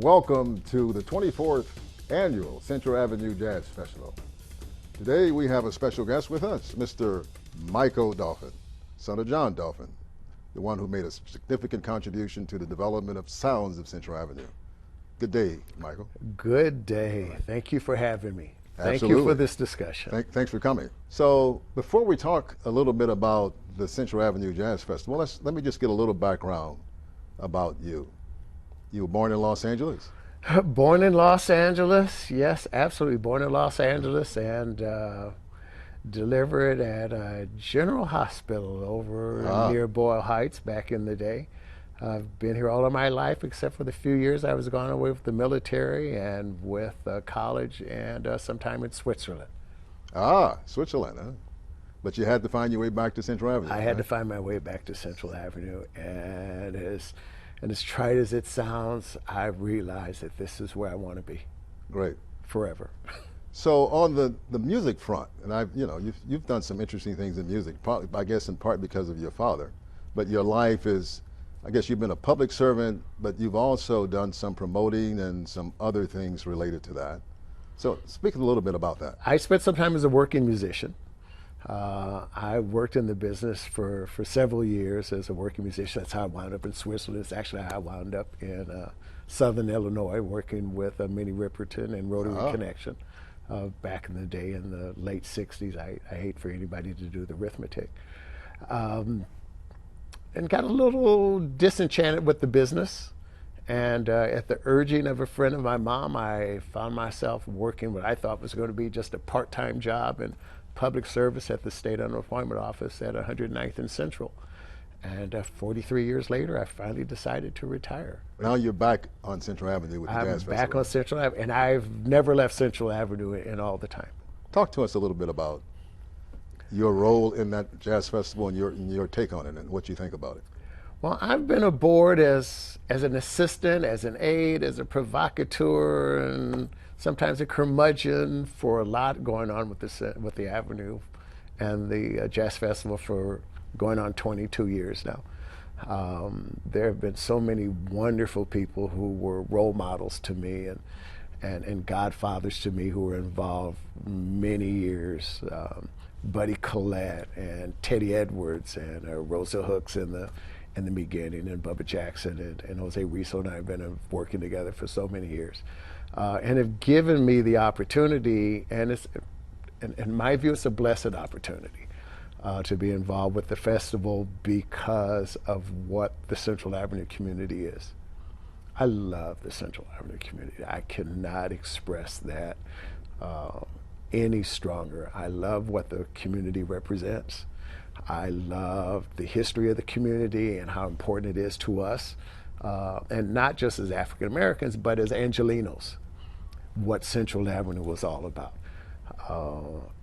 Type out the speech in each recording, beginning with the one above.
Welcome to the 24th Annual Central Avenue Jazz Festival. Today we have a special guest with us, Mr. Michael Dolphin, son of John Dolphin, the one who made a significant contribution to the development of sounds of Central Avenue. Good day, Michael. Good day. Thank you for having me. Thank Absolutely. you for this discussion. Thanks for coming. So before we talk a little bit about the Central Avenue Jazz Festival, let me just get a little background about you. You were born in Los Angeles? Born in Los Angeles, yes, absolutely. Born in Los Angeles and delivered at a General Hospital over near Boyle Heights back in the day. I've been here all of my life except for the few years I was gone away with the military and with college and some time in Switzerland. Switzerland, huh? But you had to find your way back to Central Avenue. I had to find my way back to Central Avenue, and as trite as it sounds, I realized that this is where I want to be. Great. Forever. So on the music front, and you've done some interesting things in music, probably, I guess in part because of your father, but your life is, I guess you've been a public servant, but you've also done some promoting and some other things related to that. So speak a little bit about that. I spent some time as a working musician. I worked in the business for several years as a working musician. That's how I wound up in Switzerland. It's actually how I wound up in Southern Illinois, working with Minnie Riperton and Rotary Connection back in the day in the late 60s. I hate for anybody to do the arithmetic. And got a little disenchanted with the business. And at the urging of a friend of my mom, I found myself working what I thought was going to be just a part-time job in public service at the State Unemployment Office at 109th and Central. And 43 years later, I finally decided to retire. Now you're back on Central Avenue with the Jazz Festival. I'm back on Central Avenue, and I've never left Central Avenue in all the time. Talk to us a little bit about your role in that Jazz Festival and your take on it and what you think about it. Well, I've been aboard as an assistant, as an aide, as a provocateur, and sometimes a curmudgeon for a lot going on with the Avenue and the Jazz Festival for going on 22 years now. There have been so many wonderful people who were role models to me and godfathers to me who were involved many years. Buddy Collette and Teddy Edwards and Rosa Hooks in the beginning, and Bubba Jackson and Jose Rizzo and I have been working together for so many years. And have given me the opportunity, and in my view, it's a blessed opportunity to be involved with the festival because of what the Central Avenue community is. I love the Central Avenue community. I cannot express that any stronger. I love what the community represents. I love the history of the community and how important it is to us, and not just as African Americans, but as Angelenos, what Central Avenue was all about.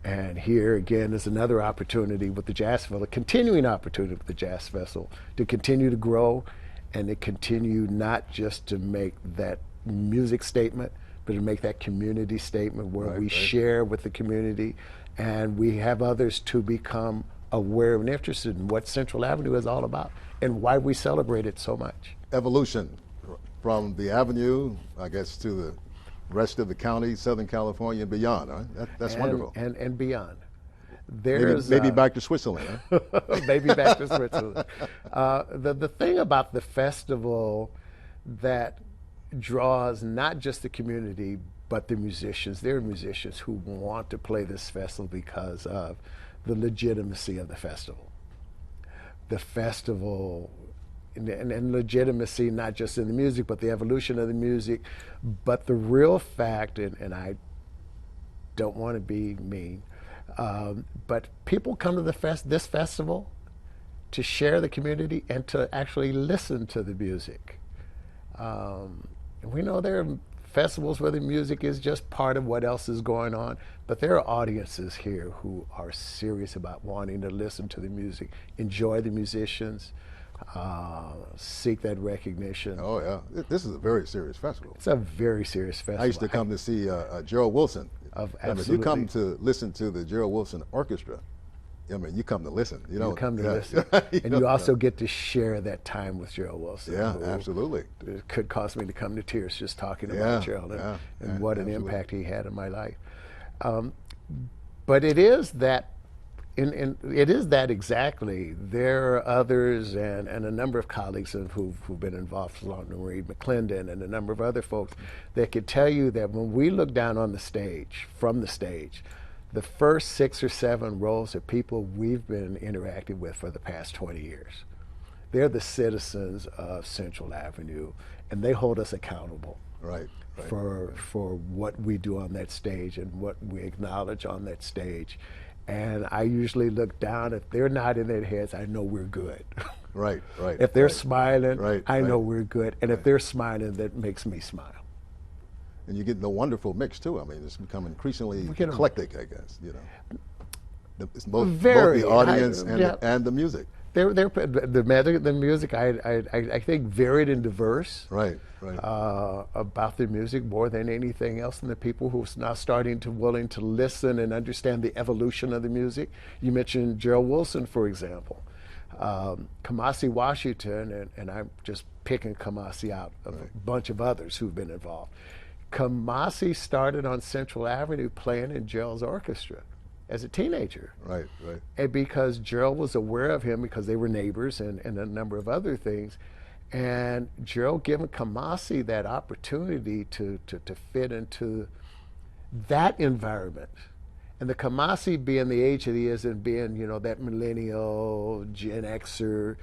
And here again is another opportunity with the Jazz Festival, a continuing opportunity with the Jazz Festival to continue to grow and to continue not just to make that music statement, but to make that community statement where we share with the community and we have others to become aware and interested in what Central Avenue is all about and why we celebrate it so much. Evolution from the Avenue, I guess, to the rest of the county, Southern California and beyond. Huh? That's wonderful. And beyond. Maybe back to Switzerland. Huh? Maybe back to Switzerland. The thing about the festival that draws not just the community, but the musicians. There are musicians who want to play this festival because of the legitimacy of the festival. The festival, and legitimacy not just in the music, but the evolution of the music, but the real fact, and I don't want to be mean, but people come to this festival to share the community and to actually listen to the music. We know there are festivals where the music is just part of what else is going on, but there are audiences here who are serious about wanting to listen to the music, enjoy the musicians, seek that recognition. Oh yeah, this is a very serious festival. It's a very serious festival. I used to come to see Gerald Wilson. Absolutely. If you come to listen to the Gerald Wilson Orchestra, I mean, you come to listen. You don't come to yeah. listen. And don't- you also get to share that time with Gerald Wilson. Yeah, who absolutely. It could cause me to come to tears just talking Yeah, about Gerald and what an absolutely. impact he had in my life. But it is that, it is that exactly. There are others and a number of colleagues who've been involved, along with Reed McClendon and a number of other folks, that could tell you that when we look down on the stage, from the stage, the first 6 or 7 rows are people we've been interacting with for the past 20 years. They're the citizens of Central Avenue, and they hold us accountable Right. Right. for what we do on that stage and what we acknowledge on that stage. And I usually look down. If they're nodding their heads, I know we're good. Right. Right. If they're right. smiling, Right, I know right. we're good. And if they're smiling, that makes me smile. And you get the wonderful mix too. I mean, it's become increasingly get a- eclectic, I guess. It's both Very. the audience and Yeah. and the music. The music, I think, varied and diverse. Right. Right. About the music more than anything else, and the people who are now starting to willing to listen and understand the evolution of the music. You mentioned Gerald Wilson, for example. Kamasi Washington, and I'm just picking Kamasi out of a bunch of others who've been involved. Kamasi started on Central Avenue playing in Gerald's orchestra as a teenager. Right. Right. And because Gerald was aware of him, because they were neighbors and a number of other things, and Gerald giving Kamasi that opportunity to fit into that environment. And the Kamasi being the age that he is and being, that millennial, Gen Xer,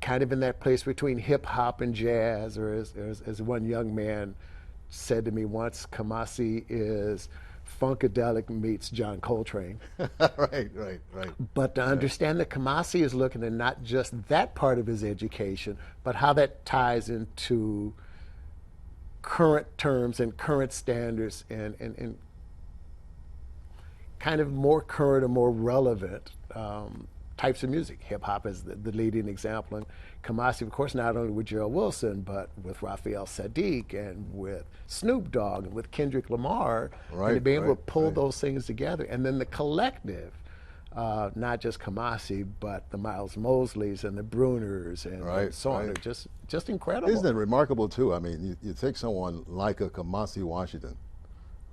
kind of in that place between hip hop and jazz, or as one young man said to me once, Kamasi is Funkadelic meets John Coltrane. Right. Right. Right. But to understand that Kamasi is looking at not just that part of his education, but how that ties into current terms and current standards and kind of more current or more relevant types of music. Hip hop is the leading example. And Kamasi, of course, not only with Gerald Wilson, but with Raphael Sadiq and with Snoop Dogg and with Kendrick Lamar, and to be able to pull those things together. And then the collective, not just Kamasi, but the Miles Mosleys and the Bruners and so on, are just incredible. Isn't it remarkable too? I mean, you take someone like a Kamasi Washington,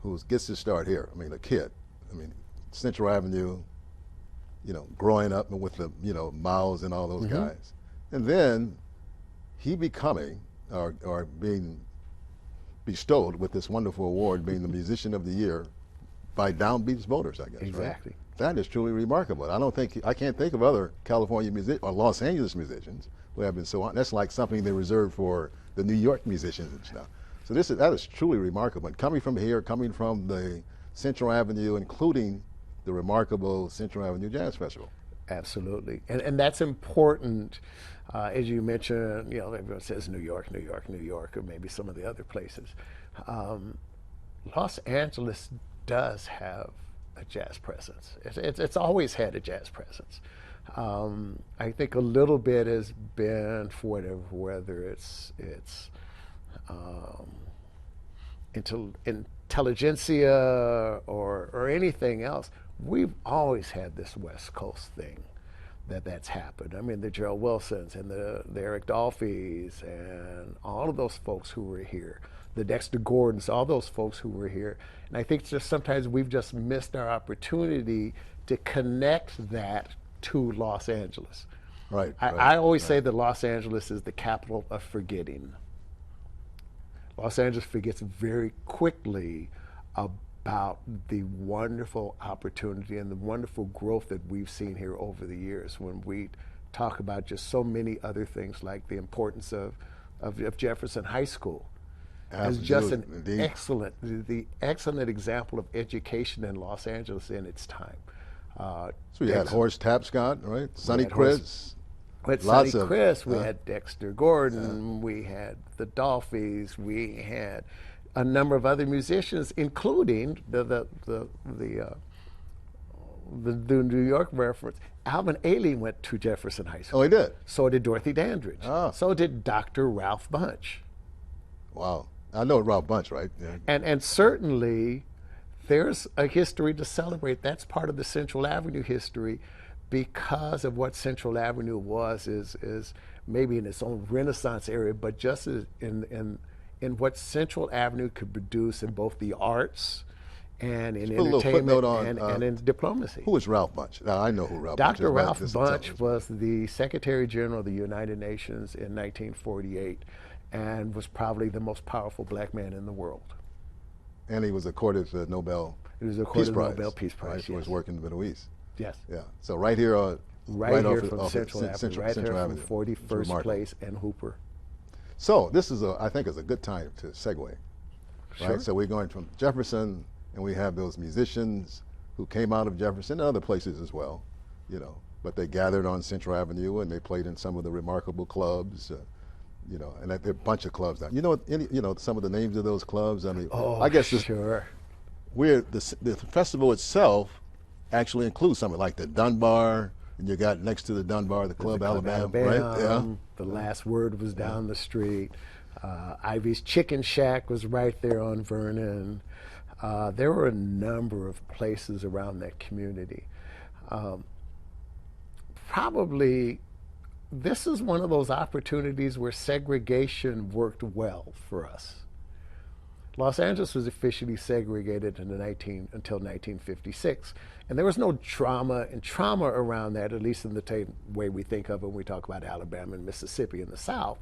who gets his start here. I mean, a kid. I mean, Central Avenue. Growing up with the Miles and all those guys, and then he becoming or being bestowed with this wonderful award, being the Musician of the Year by Downbeats Voters, I guess. Exactly. Right? That is truly remarkable. I can't think of other California music or Los Angeles musicians who have been so on. That's like something they reserve for the New York musicians and stuff. So that is truly remarkable. And coming from here, coming from the Central Avenue, including the remarkable Central Avenue Jazz Festival. Absolutely, and that's important. As you mentioned, everyone says New York, New York, New York, or maybe some of the other places. Los Angeles does have a jazz presence. It's always had a jazz presence. I think a little bit has been for whether it's intelligentsia or anything else. We've always had this West Coast thing that's happened. I mean, the Gerald Wilsons and the Eric Dolphys and all of those folks who were here, the Dexter Gordons, all those folks who were here. And I think just sometimes we've just missed our opportunity to connect that to Los Angeles. Right. I always say that Los Angeles is the capital of forgetting. Los Angeles forgets very quickly about the wonderful opportunity and the wonderful growth that we've seen here over the years when we talk about just so many other things like the importance of Jefferson High School as just an excellent example of education in Los Angeles in its time. So you had Horace Tapscott, right? Sonny Chris. With Sonny Chris, we had Dexter Gordon, we had the Dolphys, we had a number of other musicians, including the New York reference. Alvin Ailey went to Jefferson High School. Oh, he did? So did Dorothy Dandridge. Oh. So did Dr. Ralph Bunche. Wow. I know Ralph Bunche, right? Yeah. And certainly there's a history to celebrate. That's part of the Central Avenue history, because of what Central Avenue was is maybe in its own Renaissance area, but just as in what Central Avenue could produce in both the arts and in Put a little entertainment footnote on, and in diplomacy. Who is Ralph Bunche? Now, I know who Ralph Bunche is. Dr. but Ralph just Bunche tell us. was the Secretary General of the United Nations in 1948 and was probably the most powerful black man in the world. And he was accorded the Nobel He was Peace accorded the Prize. Nobel Peace Prize, Right, for yes. his work in the Middle East. Yes. Yeah. So right here, Right here off from of Central Avenue, Central right here from Avenue. It's 41st remarkable. Place and Hooper. So this is I think, is a good time to segue. Sure. Right. So we're going from Jefferson, and we have those musicians who came out of Jefferson and other places as well, you know. But they gathered on Central Avenue and they played in some of the remarkable clubs, you know, and there are a bunch of clubs now. You know, some of the names of those clubs. I mean, Oh, I guess sure. the festival itself actually includes something like the Dunbar, and you got next to the Dunbar the Club Alabama, right? Yeah. The Last Word was down the street. Ivy's Chicken Shack was right there on Vernon. There were a number of places around that community. Probably this is one of those opportunities where segregation worked well for us. Los Angeles was officially segregated until 1956, and there was no trauma around that, at least in the way we think of it when we talk about Alabama and Mississippi in the South.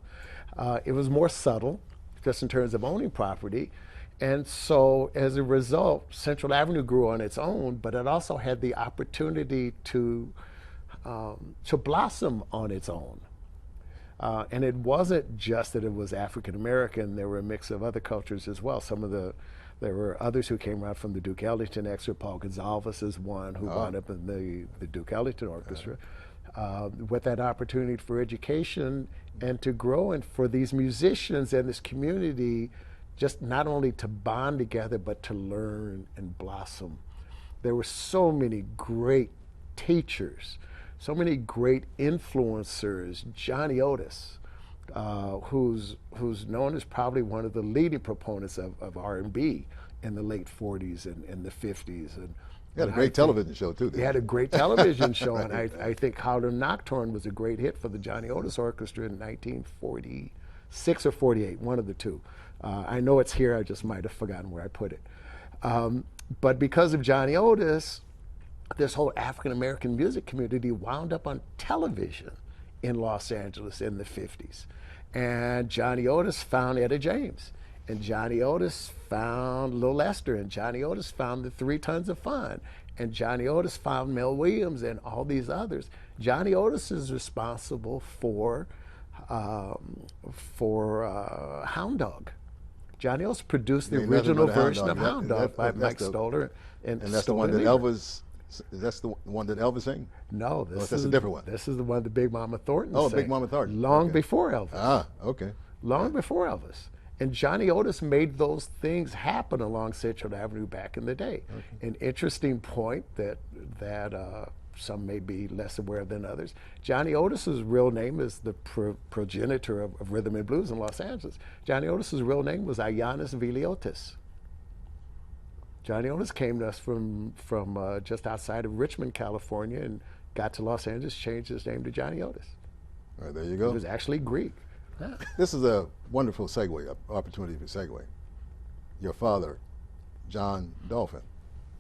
It was more subtle, just in terms of owning property, and so as a result, Central Avenue grew on its own, but it also had the opportunity to blossom on its own. And it wasn't just that it was African American, there were a mix of other cultures as well. There were others who came out from the Duke Ellington excerpt. Paul Gonsalves is one who wound up in the Duke Ellington Orchestra. With that opportunity for education and to grow, and for these musicians and this community just not only to bond together, but to learn and blossom. There were so many great teachers, so many great influencers. Johnny Otis, who's known as probably one of the leading proponents of R&B in the late 40s and the 50s. And He had a great television show too. he had a great television show, and I think Harlem Nocturne was a great hit for the Johnny Otis Orchestra in 1946 or 48, one of the two. I know it's here, I just might have forgotten where I put it. But because of Johnny Otis, this whole African American music community wound up on television in Los Angeles in the 50s. And Johnny Otis found Etta James, and Johnny Otis found Lil Esther, and Johnny Otis found the Three Tons of Fun, and Johnny Otis found Mel Williams and all these others. Johnny Otis is responsible for Hound Dog. Johnny Otis produced the Ain't nothing original but a Hound version Dog. of Hound Dog by That's Mike the- Stoller And that's the one that Elvis. That's the one that Elvis sang. No, this that's is a different one. This is the one that Big Mama Thornton Oh, sang. Big Mama Thornton. Long Okay. before Elvis. Ah, okay. Long before Elvis. And Johnny Otis made those things happen along Central Avenue back in the day. Okay. An interesting point that some may be less aware than others. Johnny Otis's real name is the progenitor of rhythm and blues in Los Angeles. Johnny Otis's real name was Ayanis Viliotis. Johnny Otis came to us from just outside of Richmond, California, and got to Los Angeles, changed his name to Johnny Otis. All right, there you He go. was actually Greek. Yeah. This is a wonderful opportunity for segue. Your father, John Dolphin.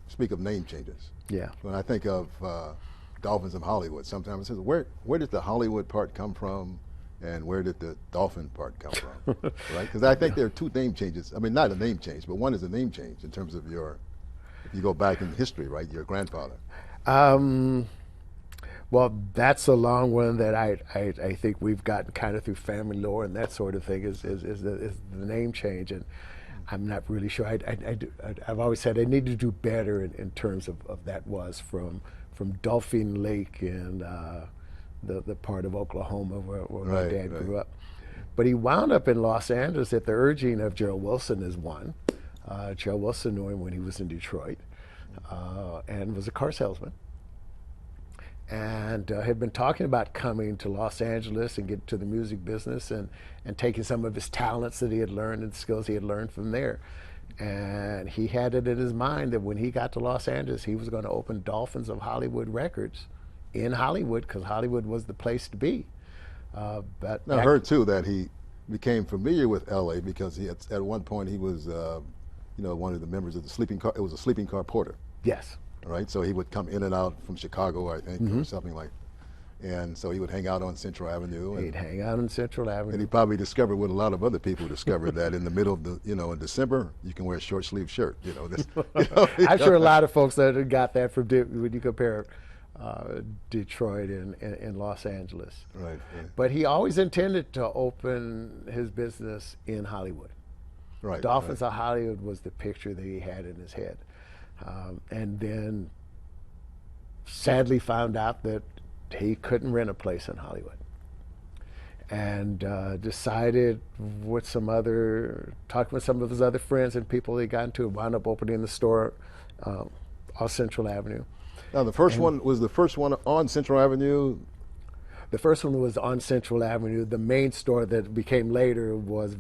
Speak of name changes. Yeah. When I think of Dolphins of Hollywood, sometimes it says, where did the Hollywood part come from, and where did the Dolphin part come from? Right? Because I think there are two name changes. I mean, not a name change, but one is a name change in terms of if you go back in history, right? Your grandfather. Well, that's a long one that I think we've gotten kind of through family lore and that sort of thing is the name change, and I'm not really sure. I've always said I need to do better in terms of that was from Dolphin Lake and the part of Oklahoma where my dad grew up. But he wound up in Los Angeles at the urging of Gerald Wilson as one. Gerald Wilson knew him when he was in Detroit and was a car salesman. And had been talking about coming to Los Angeles and get to the music business and taking some of his talents that he had learned and skills he had learned from there. And he had it in his mind that when he got to Los Angeles, he was going to open Dolphins of Hollywood Records in Hollywood, because Hollywood was the place to be. But I heard too that he became familiar with L.A. because he had, at one point he was, one of the members of the sleeping car. It was a sleeping car porter, yes, right? So he would come in and out from Chicago, I think, or something like. And so he would hang out on Central Avenue. he'd hang out on Central And Avenue. he probably discovered what a lot of other people discovered, that in the middle of the, in December, you can wear a short sleeve shirt. I'm sure a lot of folks that got that from when you compare Detroit and Los Angeles. Right. But he always intended to open his business in Hollywood. Right. Dolphins of Hollywood was the picture that he had in his head. And then sadly found out that he couldn't rent a place in Hollywood. And decided talking with some of his other friends and people he got into, wound up opening the store off Central Avenue. Now the first one was the first one on Central Avenue. The first one was on Central Avenue. The main store that became later was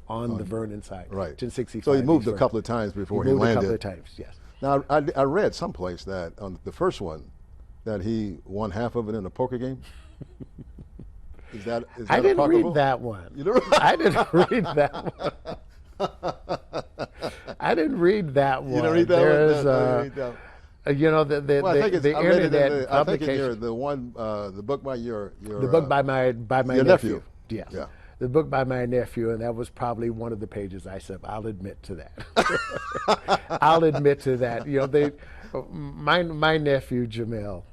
on the Vernon side. Right. 1065. So he moved East a Vernon. couple of times before he moved landed. a couple of times, yes. Now I read someplace that on the first one that he won half of it in a poker game. Is that I didn't apocryphal? read that one. You don't? I didn't read that one. I didn't read that one. You don't read that There's, one? No, you read that one. The I think it's, the I read it in internet I think it's publication. the book by your The book by my your nephew. Yes. Yeah. The book by my nephew, and that was probably one of the pages I said, I'll admit to that. I'll admit to that. My nephew Jamel,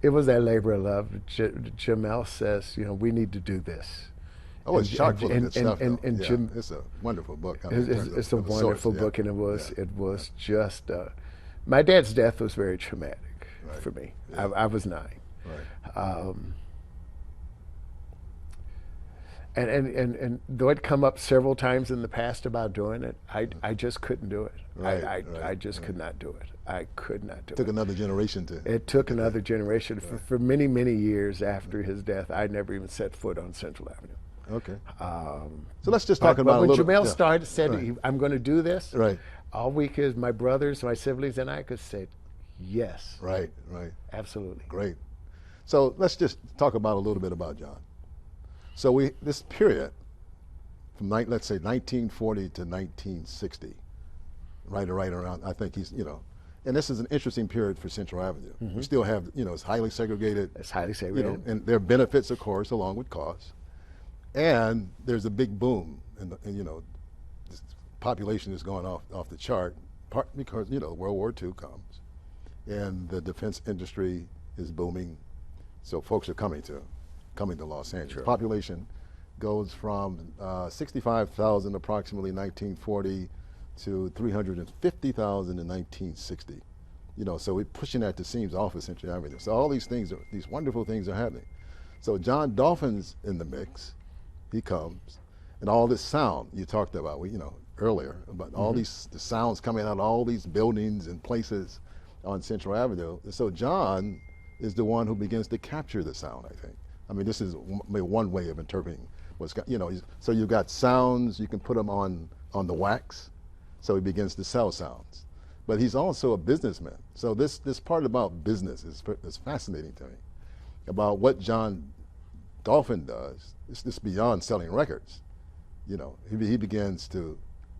it was that labor of love. Jamel says, we need to do this. Oh, it's chock full of and- good stuff. and- though. and Yeah, Jim- it's a wonderful book. I mean, in terms It's a of the source, wonderful yeah. book, and it was Yeah. just. My dad's death was very traumatic Right. for me. Yeah. I was 9. Right. And though it come up several times in the past about doing it, I just couldn't do it. Right, I right, just could not do it. I could not do Took it. another generation to. It took another generation. For many, many years after his death, I never even set foot on Central Avenue. Okay. So let's just talk But about when a little. Jamel said, Right. I'm going to do this, Right. all we could, my brothers, my siblings, and I could say, yes, Right. Right. absolutely. Great. So let's just talk about a little bit about John. So this period from let's say 1940 to 1960, right around. I think he's and this is an interesting period for Central Avenue. We still have it's highly segregated. It's highly segregated. And there are benefits, of course, along with costs. And there's a big boom, and this population is going off the chart, part because World War II comes, and the defense industry is booming, so folks are coming to Los Angeles. Sure. Population goes from 65,000 approximately 1940 to 350,000 in 1960. So we're pushing at the seams off of Central Avenue. So all these wonderful things are happening. So John Dolphin's in the mix. He comes, and all this sound you talked about, earlier about all the sounds coming out of all these buildings and places on Central Avenue. So John is the one who begins to capture the sound. I think. I mean, this is one way of interpreting what's So you've got sounds, you can put them on the wax. So he begins to sell sounds, but he's also a businessman. So this part about business is fascinating to me, about what John Dolphin does. It's just beyond selling records. He begins to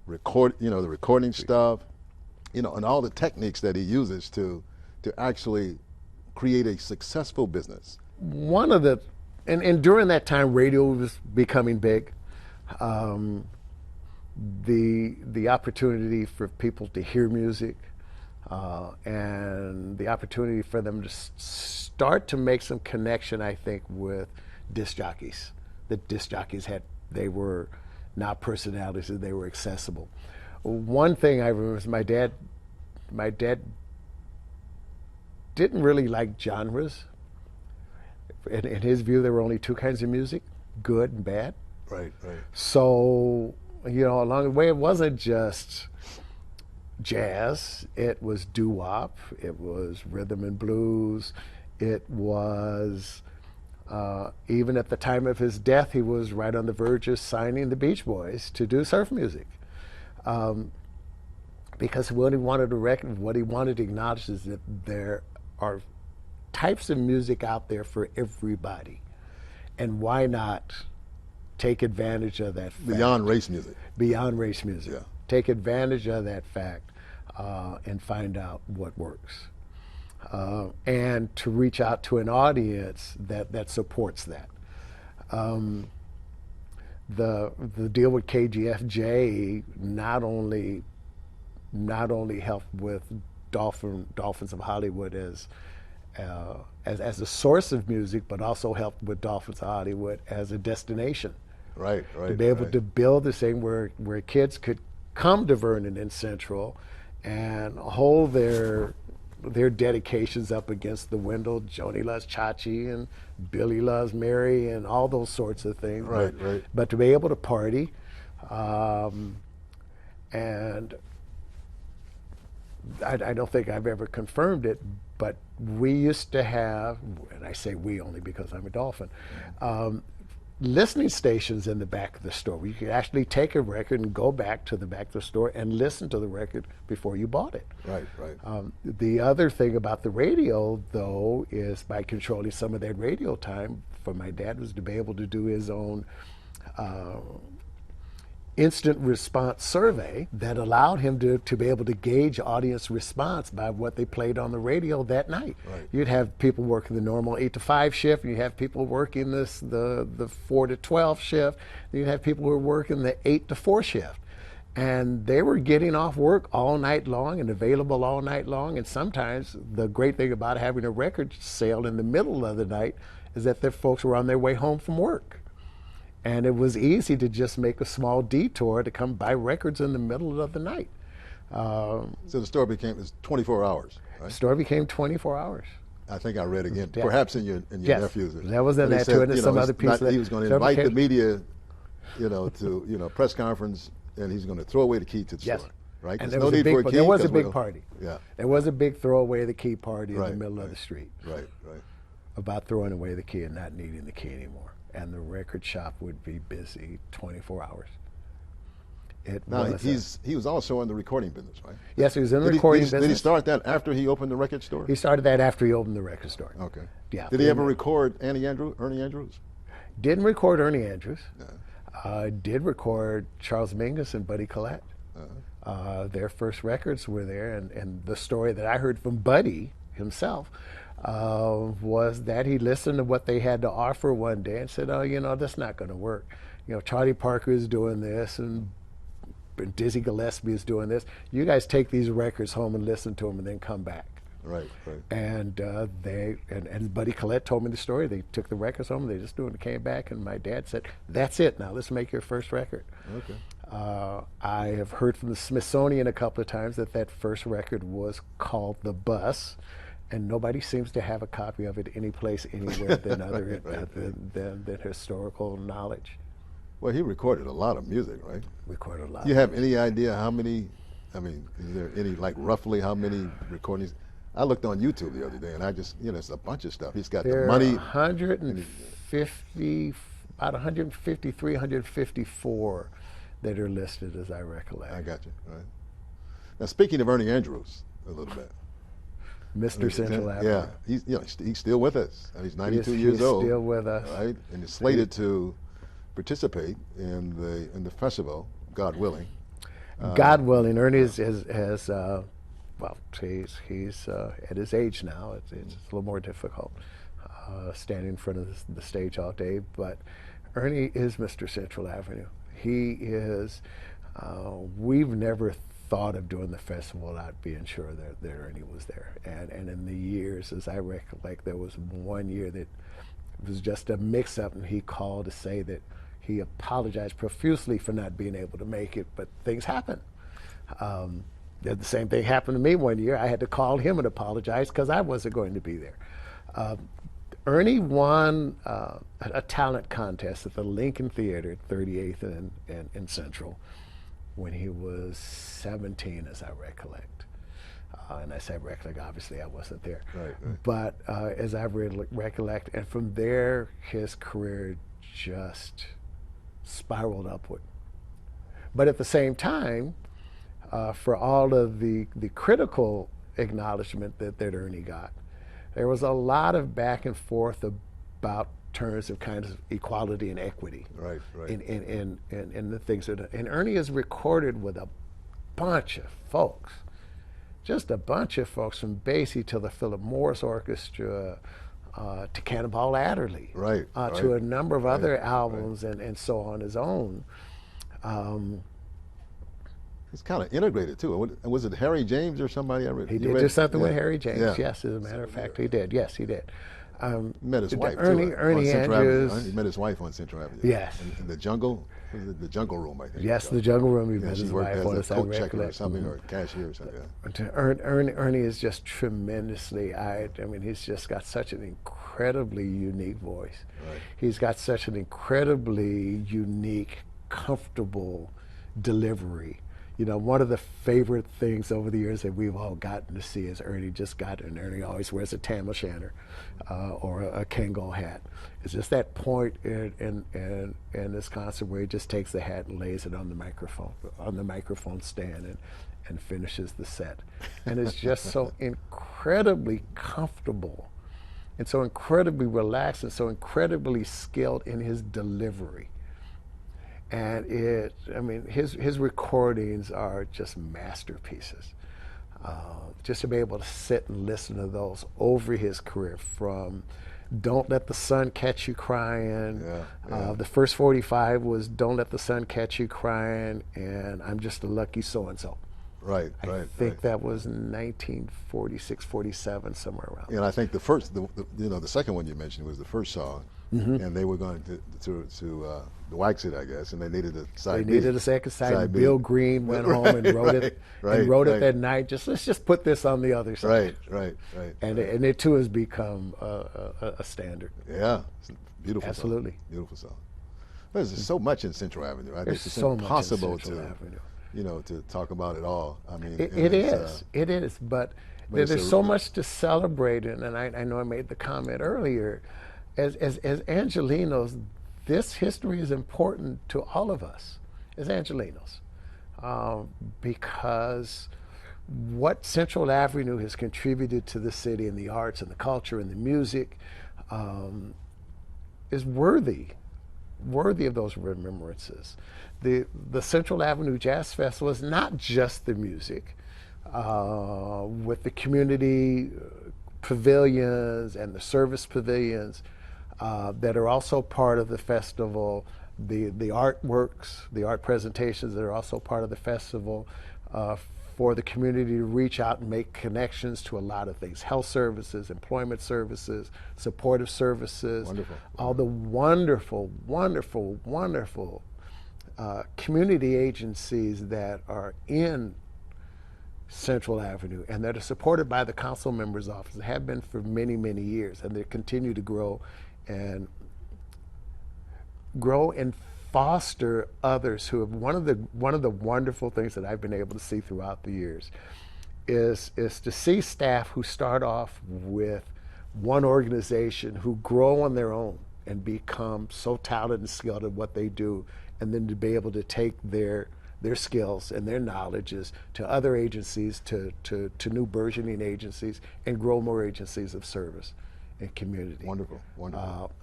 record, the recording stuff, and all the techniques that he uses to actually create a successful business. One of and during that time, radio was becoming big. The opportunity for people to hear music, and the opportunity for them to start to make some connection, I think, with disc jockeys. The disc jockeys they were not personalities, they were accessible. One thing I remember is my dad didn't really like genres. In his view, there were only 2 kinds of music, good and bad. Right. So, along the way, it wasn't just jazz. It was doo-wop. It was rhythm and blues. It was Even at the time of his death, he was right on the verge of signing the Beach Boys to do surf music. Because what he wanted to acknowledge is that there are types of music out there for everybody. And why not take advantage of that fact? Beyond race music. Beyond race music. Yeah. Take advantage of that fact and find out what works. And to reach out to an audience that supports that. The deal with KGFJ not only helped with Dolphins of Hollywood as a source of music, but also helped with Dolphins of Hollywood as a destination. Right. To be able right. to build this thing where kids could come to Vernon and Central and hold their dedications up against the window. Joni loves Chachi and Billy loves Mary and all those sorts of things. Right. But to be able to party, and I don't think I've ever confirmed it, but we used to have, and I say we only because I'm a Dolphin, listening stations in the back of the store where you could actually take a record and go back to the back of the store and listen to the record before you bought it. Right. The other thing about the radio, though, is by controlling some of that radio time for my dad was to be able to do his own instant response survey that allowed him to be able to gauge audience response by what they played on the radio that night. Right. You'd have people working the normal 8 to 5 shift, and you have people working the 4 to 12 shift, and you'd have people who were working the 8 to 4 shift. And they were getting off work all night long and available all night long. And sometimes the great thing about having a record sale in the middle of the night is that the folks were on their way home from work. And it was easy to just make a small detour to come buy records in the middle of the night. So the store became 24 hours, right? The store became 24 hours. I think I read again, Yeah. perhaps in your Yes. nephew's. That was in But he that said, too, and there's you some know, other it's piece not- that- he was going to so it invite the became- media, to press conference, and he's going to throw away the key to the Yes. store, right? And There's there no was, a need for big, a key. there was a 'cause big we'll- party. Yeah. There was a big throw away the key party in Right, the middle of right. the street Right. about throwing away the key and not needing the key anymore. And the record shop would be busy 24 hours. It Now was he was also in the recording business, right? yes, he was in the Did he- recording did he, business. Did he start that after he opened the record store? He started that after he opened the record store. Okay. Yeah. Did he ever record Ernie Andrews? Didn't record Ernie Andrews. Did record Charles Mingus and Buddy Collette. Their first records were there, and the story that I heard from Buddy himself was that he listened to what they had to offer one day and said, "Oh, that's not going to work. Charlie Parker is doing this, and Dizzy Gillespie is doing this. You guys take these records home and listen to them, and then come back." Right. And and Buddy Collette told me the story. They took the records home, they just came back, and my dad said, "That's it. Now let's make your first record." Okay. I have heard from the Smithsonian a couple of times that first record was called The Bus, and nobody seems to have a copy of it any place anywhere than than historical knowledge. Well, he recorded a lot of music, right? Recorded a lot. Do you have any idea how many? I mean, is there any roughly how many recordings? I looked on YouTube the other day, and I just it's a bunch of stuff. He's got There the money. are 150, about 153, 154 that are listed as I recollect. I got you. Right. Now, speaking of Ernie Andrews, a little bit. Mr. Central Avenue. Yeah, he's still with us. He's 92 years he's old. Still with us. Right, and is slated to participate in the festival, God willing. God willing, Ernie has he's at his age now. It's a little more difficult standing in front of the stage all day. But Ernie is Mr. Central Avenue. He is. We've never thought of doing the festival without being sure that Ernie was there. And in the years, as I recollect, there was one year that it was just a mix-up, and he called to say that he apologized profusely for not being able to make it, but things happen. The same thing happened to me one year. I had to call him and apologize because I wasn't going to be there. Ernie won a talent contest at the Lincoln Theater at 38th and Central when he was 17, as I recollect. And I say recollect, obviously I wasn't there. Right, right. But as I recollect, and from there, his career just spiraled upward. But at the same time, for all of the critical acknowledgement that Ernie got, there was a lot of back and forth about terms of kind of equality and equity. Right, right. In the things that, and Ernie is recorded with a bunch of folks, just a bunch of folks, from Basie to the Philip Morris Orchestra, to Cannonball Adderley, Right, to right, a number of other right, albums, and so on his own. It's kind of integrated too. And was it Harry James or somebody? He did do something with Harry James. Yeah. Yes, as a matter of fact, he did. Yes, he did. Met his wife Ernie, too. Ernie on Central Andrews. Avenue. He met his wife on Central Avenue. Yes. In the jungle, the jungle room, I think. Yes, the Jungle Room. He Yeah, met she his worked wife as on a the side. coat checker or something, or cashier or something. Yeah. Ernie is just tremendously. I mean, he's just got such an incredibly unique voice. Right. He's got such an incredibly unique, comfortable delivery. You know, one of the favorite things over the years that we've all gotten to see is Ernie Ernie always wears a tam o' shanter or a Kangol hat. It's just that point in this concert where he just takes the hat and lays it on the microphone stand and finishes the set. And it's just so incredibly comfortable and so incredibly relaxed and so incredibly skilled in his delivery. And his recordings are just masterpieces. Just to be able to sit and listen to those over his career, from Don't Let the Sun Catch You Crying. Yeah. The first 45 was Don't Let the Sun Catch You Crying and I'm Just a Lucky So-and-So. Right, I right. think right. that was 1946, 47, somewhere around. And I think the second one you mentioned was the first song, and they were going to wax it, I guess, and they needed a side. They needed a second side. B. Bill Green went home and wrote it. Right, and wrote it right. that night. Let's just put this on the other side. Right. And it too has become a standard. Yeah, it's a beautiful. Absolutely. Song. Beautiful song. There's just so much in Central Avenue. I think There's it's so much in impossible Central to, Avenue. to talk about it all. I mean, It is, but it's there's so much to celebrate, and I know I made the comment earlier. As Angelenos, this history is important to all of us as Angelenos, because what Central Avenue has contributed to the city and the arts and the culture and the music is worthy of those remembrances. The Central Avenue Jazz Festival is not just the music, with the community pavilions and the service pavilions that are also part of the festival, the artworks, the art presentations that are also part of the festival, for the community to reach out and make connections to a lot of things: health services, employment services, supportive services, Wonderful. all the wonderful community agencies that are in Central Avenue and that are supported by the council member's office, have been for many, many years, and they continue to grow and foster others who have. One of the wonderful things that I've been able to see throughout the years is to see staff who start off with one organization, who grow on their own and become so talented and skilled at what they do, and then to be able to take their skills and their knowledges to other agencies, to new burgeoning agencies, and grow more agencies of service and community. Wonderful.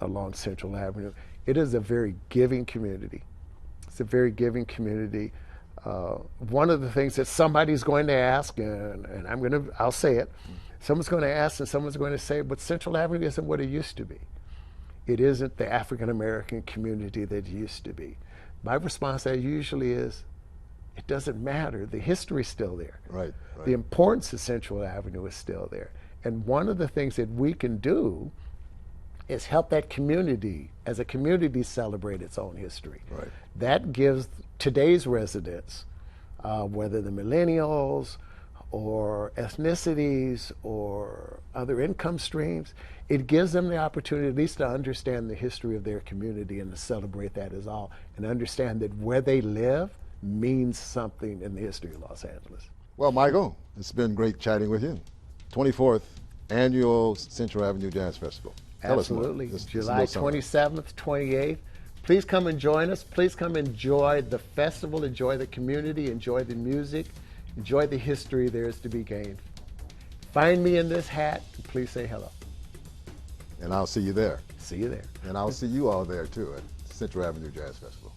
Along Central Avenue. It is a very giving community. It's a very giving community. One of the things that somebody's going to ask, and I'll say it, someone's going to ask and someone's going to say, but Central Avenue isn't what it used to be. It isn't the African American community that it used to be. My response to that usually is, it doesn't matter. The history's still there. Right. The importance of Central Avenue is still there. And one of the things that we can do is help that community, as a community, celebrate its own history. Right. That gives today's residents, whether the millennials or ethnicities or other income streams, it gives them the opportunity at least to understand the history of their community and to celebrate that as all, and understand that where they live means something in the history of Los Angeles. Well, Michael, it's been great chatting with you. 24th Annual Central Avenue Jazz Festival. Tell us more. Absolutely. Just a July little summary. 27th, 28th. Please come and join us. Please come enjoy the festival, enjoy the community, enjoy the music, enjoy the history there is to be gained. Find me in this hat. Please say hello. And I'll see you there. See you there. And I'll see you all there too at Central Avenue Jazz Festival.